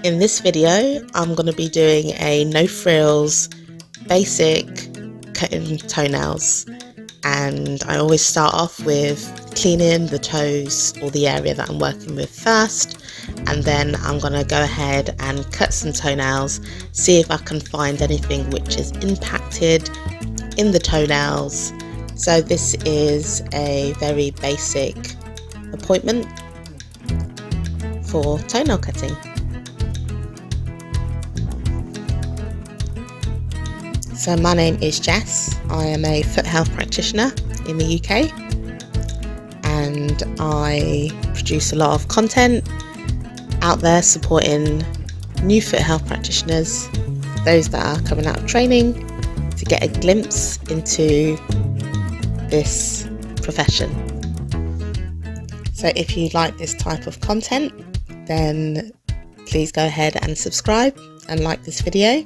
In this video, I'm going to be doing a no frills basic cutting toenails, and I always start off with cleaning the toes or the area that I'm working with first, and then I'm going to go ahead and cut some toenails, see if I can find anything which is impacted in the toenails. So this is a very basic appointment for toenail cutting. So my name is Jess. I am a foot health practitioner in the UK, and I produce a lot of content out there supporting new foot health practitioners, those that are coming out of training, to get a glimpse into this profession. So if you like this type of content, then please go ahead and subscribe and like this video.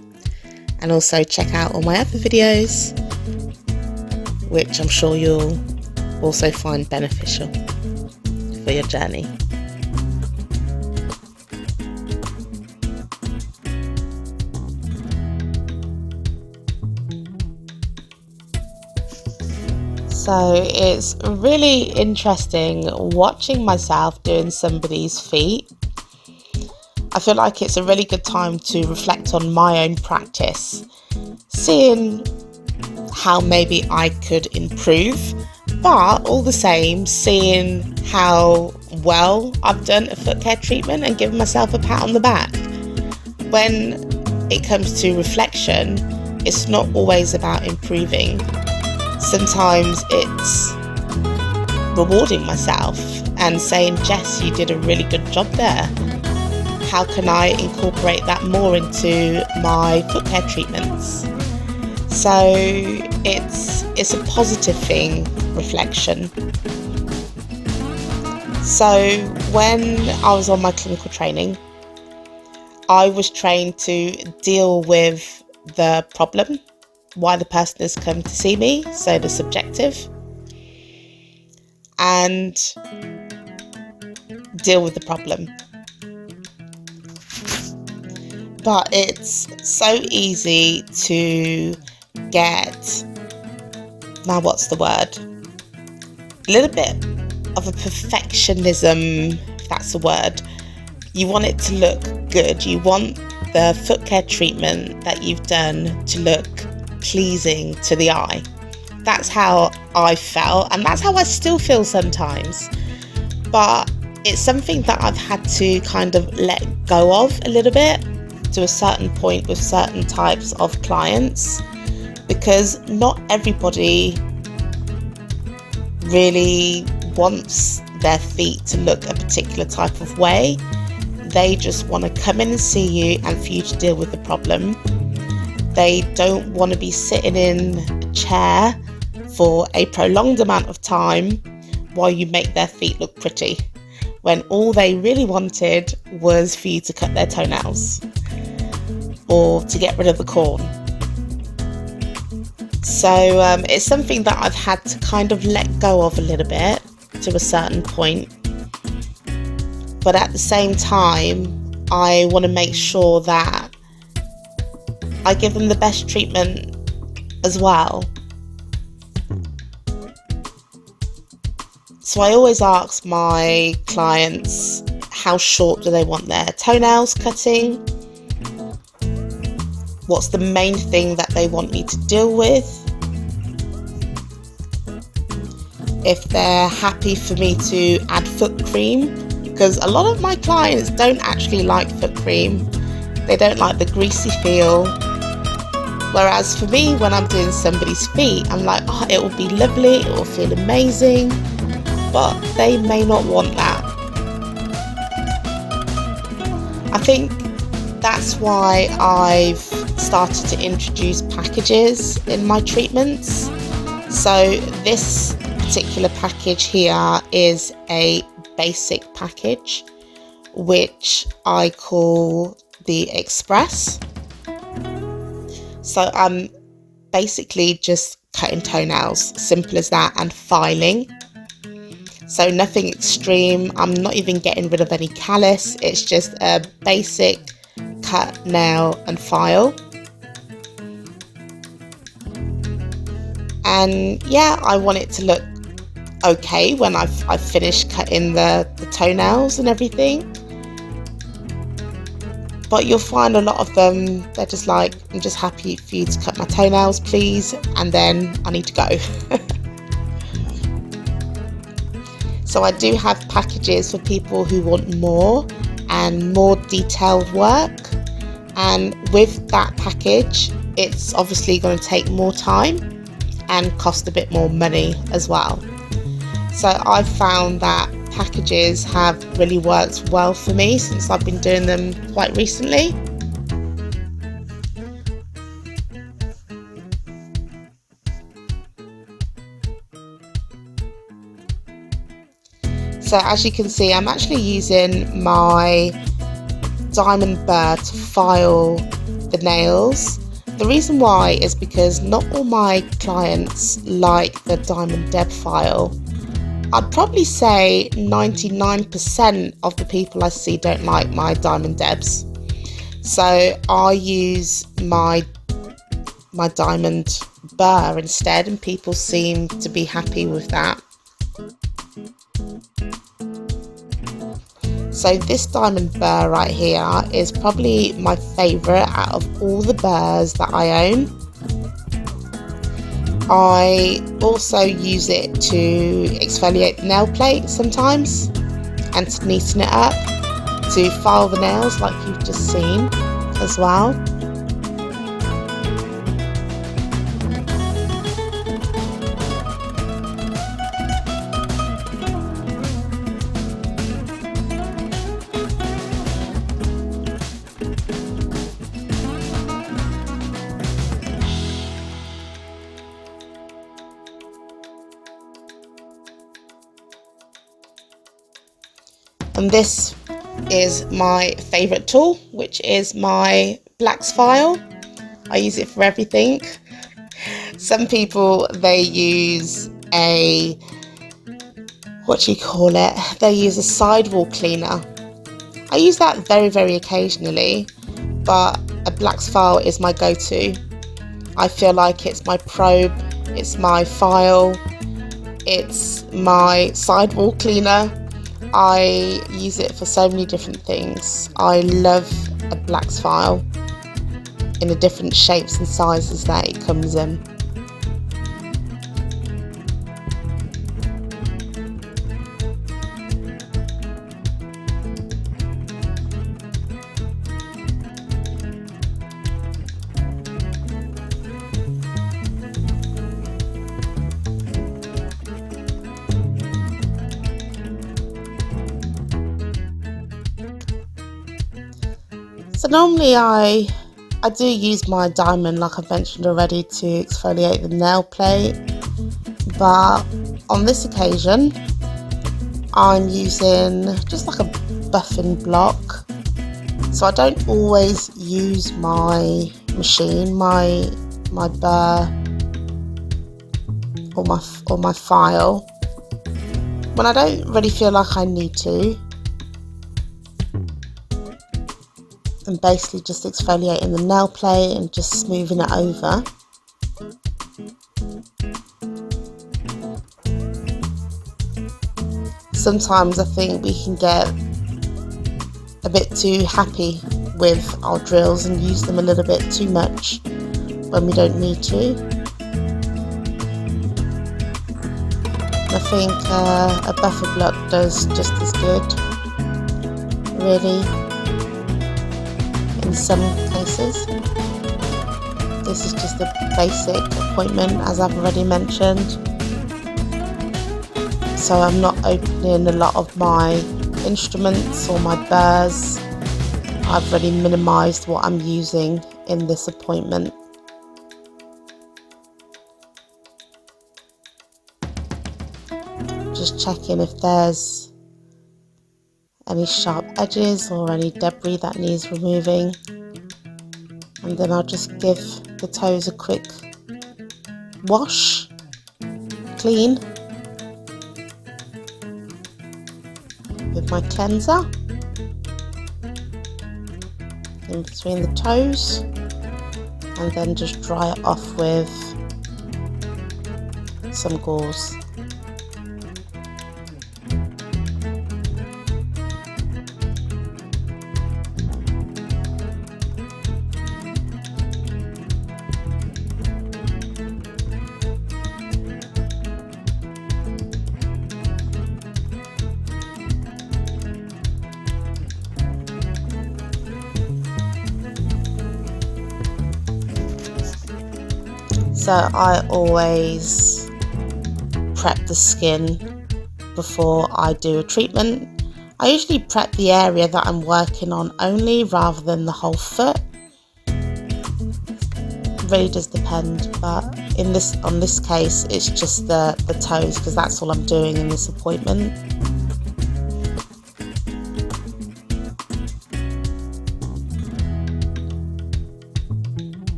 And also check out all my other videos, which I'm sure you'll also find beneficial for your journey. So it's really interesting watching myself doing somebody's feet. I feel like it's a really good time to reflect on my own practice, seeing how maybe I could improve, but all the same seeing how well I've done a foot care treatment and giving myself a pat on the back. When it comes to reflection, it's not always about improving. Sometimes it's rewarding myself and saying, Jess, you did a really good job there. How can I incorporate that more into my foot care treatments? So it's a positive thing, reflection. So when I was on my clinical training, I was trained to deal with the problem, why the person has come to see me, so the subjective, and deal with the problem. But it's so easy to get, now what's the word, a little bit of a perfectionism, if that's a word. You want it to look good. You want the foot care treatment that you've done to look pleasing to the eye. That's how I felt, and that's how I still feel sometimes. But it's something that I've had to kind of let go of a little bit, to a certain point with certain types of clients, because not everybody really wants their feet to look a particular type of way. They just want to come in and see you and for you to deal with the problem. They don't want to be sitting in a chair for a prolonged amount of time while you make their feet look pretty, when all they really wanted was for you to cut their toenails or to get rid of the corn. So it's something that I've had to kind of let go of a little bit to a certain point. But at the same time, I want to make sure that I give them the best treatment as well. So I always ask my clients, how short do they want their toenails cutting? What's the main thing that they want me to deal with? If they're happy for me to add foot cream, because a lot of my clients don't actually like foot cream. They don't like the greasy feel. Whereas for me, when I'm doing somebody's feet, I'm like, oh, it will be lovely, it will feel amazing. But they may not want that. I think that's why I've started to introduce packages in my treatments. So this particular package here is a basic package, which I call the Express. So I'm basically just cutting toenails, simple as that, and filing. So nothing extreme. I'm not even getting rid of any callus. It's just a basic cut, nail and file. And yeah, I want it to look okay when I've finished cutting the toenails and everything. But you'll find a lot of them, they're just like, I'm just happy for you to cut my toenails please, and then I need to go. So I do have packages for people who want more and more detailed work, and with that package it's obviously going to take more time and cost a bit more money as well. So I've found that packages have really worked well for me since I've been doing them quite recently. So as you can see, I'm actually using my diamond burr to file the nails. The reason why is because not all my clients like the diamond deb file. I'd probably say 99% of the people I see don't like my diamond debs. So I use my diamond burr instead, and people seem to be happy with that. So this diamond burr right here is probably my favourite out of all the burrs that I own. I also use it to exfoliate the nail plate sometimes and to neaten it up, to file the nails like you've just seen as well. And this is my favourite tool, which is my blacks file. I use it for everything. Some people, they use a, they use a sidewall cleaner. I use that very, very occasionally, but a blacks file is my go-to. I feel like it's my probe, it's my file, it's my sidewall cleaner. I use it for so many different things. I love a blacks file in the different shapes and sizes that it comes in. So normally I do use my diamond, like I've mentioned already, to exfoliate the nail plate, but on this occasion I'm using just like a buffing block. So I don't always use my machine, my burr or my file when I don't really feel like I need to. And basically just exfoliating the nail plate and just smoothing it over. Sometimes I think we can get a bit too happy with our drills and use them a little bit too much when we don't need to. I think a buffer block does just as good, really. In some cases. This is just a basic appointment, as I've already mentioned, so I'm not opening a lot of my instruments or my burrs. I've already minimised what I'm using in this appointment. Just checking if there's any sharp edges or any debris that needs removing, and then I'll just give the toes a quick wash, clean with my cleanser, in between the toes, and then just dry it off with some gauze. So I always prep the skin before I do a treatment. I usually prep the area that I'm working on only rather than the whole foot. It really does depend, but on this case it's just the toes, because that's all I'm doing in this appointment.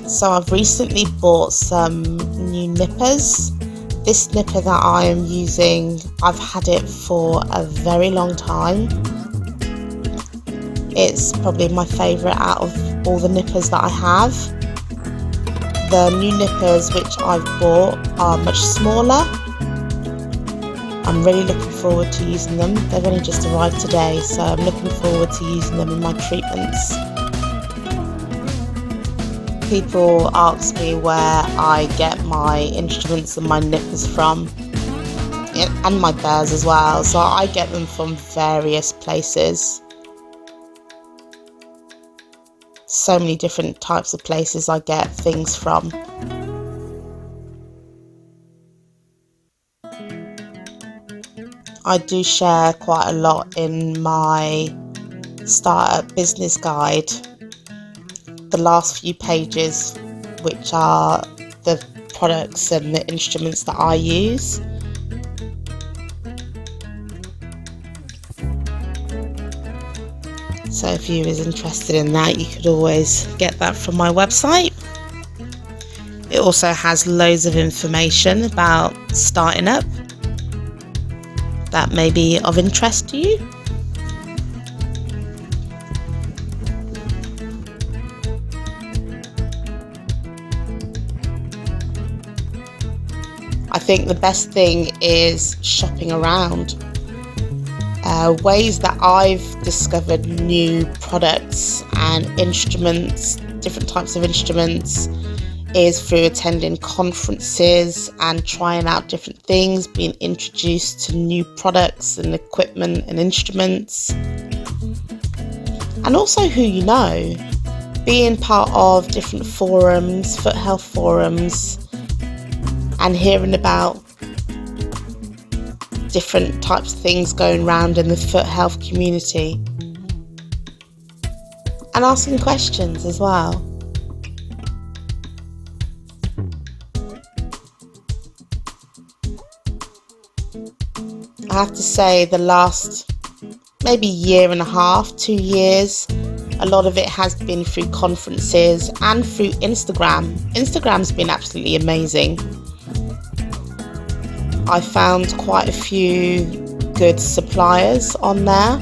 So I've recently bought some new nippers. This nipper that I am using, I've had it for a very long time. It's probably my favourite out of all the nippers that I have. The new nippers which I've bought are much smaller. I'm really looking forward to using them. They've only just arrived today, so I'm looking forward to using them in my treatments. People ask me where I get my instruments and my nippers from, and my bears as well, so I get them from various places. So many different types of places I get things from. I do share quite a lot in my startup business guide. The last few pages, which are the products and the instruments that I use. So if you was interested in that, you could always get that from my website. It also has loads of information about starting up that may be of interest to you. I think the best thing is shopping around. Ways that I've discovered new products and instruments, different types of instruments, is through attending conferences and trying out different things, being introduced to new products and equipment and instruments. And also who you know, being part of different forums, foot health forums, and hearing about different types of things going around in the foot health community, and asking questions as well. I have to say the last maybe year and a half, 2 years, a lot of it has been through conferences and through Instagram. Instagram's been absolutely amazing. I found quite a few good suppliers on there.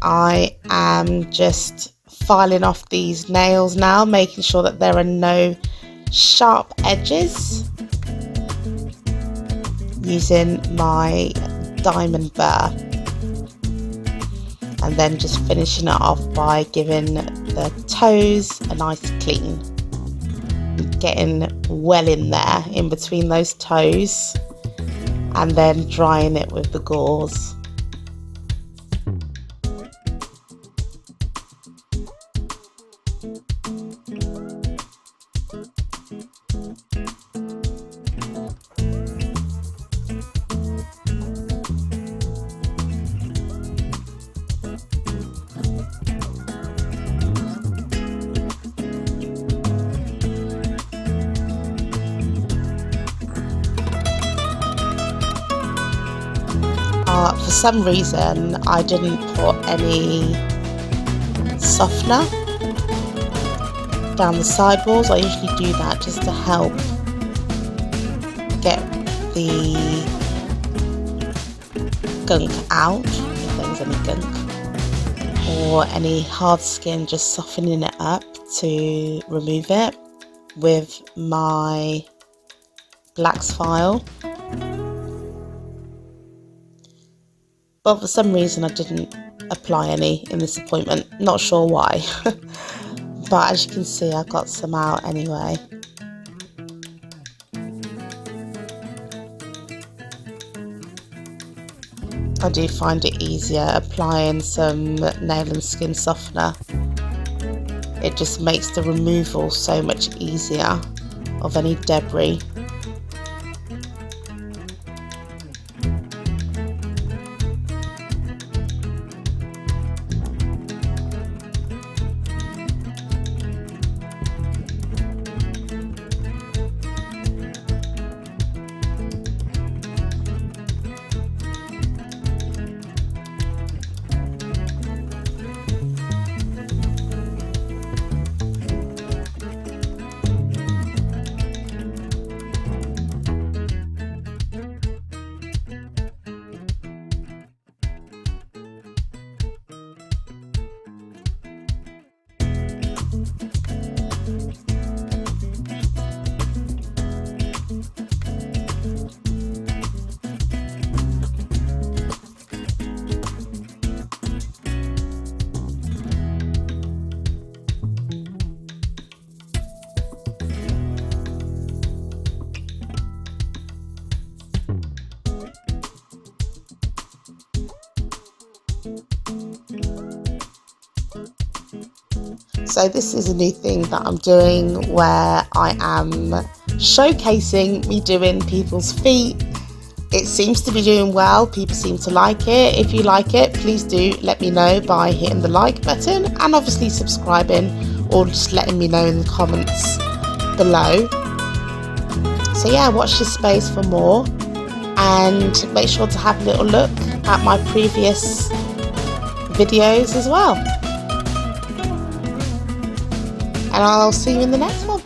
I am just filing off these nails now, making sure that there are no sharp edges, using my diamond burr, and then just finishing it off by giving the toes a nice clean, getting well in there in between those toes, and then drying it with the gauze. For some reason I didn't put any softener down the sidewalls. I usually do that just to help get the gunk out, if there's any gunk, or any hard skin, just softening it up to remove it with my blacks file. But for some reason I didn't apply any in this appointment, not sure why. But as you can see, I got some out anyway. I do find it easier applying some nail and skin softener. It just makes the removal so much easier of any debris. So this is a new thing that I'm doing, where I am showcasing me doing people's feet. It seems to be doing well, people seem to like it. If you like it, please do let me know by hitting the like button and obviously subscribing, or just letting me know in the comments below. So yeah, watch this space for more, and make sure to have a little look at my previous videos as well. And I'll see you in the next one.